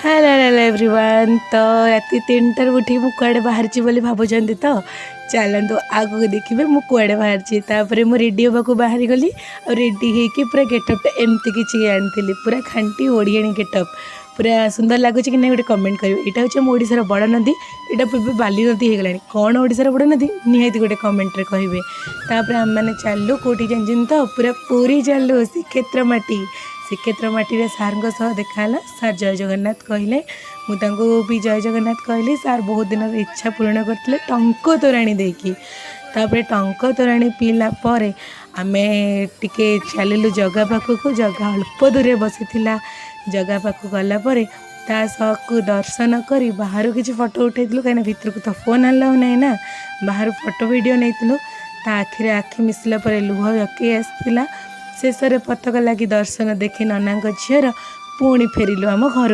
Hello hello everyone. तो राति 3टार उठी मु कुआड़े बाहर बोली भावुंट तो चलतु आगू देखिए मु कुआड़े बाहर मु रेडी होगा बाहरी गली और रेडी होगी पूरा गेटअप एमती किसी आनी पूरा खांटी ओडियाणी गेटअप पूरा सुंदर लगुच कि नहीं गोटे कमेंट करेंगे। यहाँ हूँ ओडिशार बड़ नदी, यहाँ पूर्व बाली नदी हो गला कौन ओडिशार बड़ नदी निहाती गोटे कमेंट रे कहे। तापर आम मैंने चलू कौटी जान तो पूरा पूरी चलू श्रीक्षेत्र माटी श्रीक्षेत्र माटी सार देखाला। सार जय जगन्नाथ कहले मुझे भी जय जगन्नाथ कहली। सार बहुत दिन इच्छा पूर्ण करते टंक तोराणी देकी तापर टंक तोराणी पीला पर आमे टिके चलू जगह पाखक जगह अल्प दूर बसी जगह पाख गला को दर्शन कर बाहर किसी फोटो उठेलु कहीं भितर को तो फोन अलाउ नहीं ना बाहर फोटो वीडियो नहीं आखिरे आखि मिसला पर लुह यके आसला। शेष पताका लगी दर्शन देखी नना झीर पुणी फेरिलु आम घर।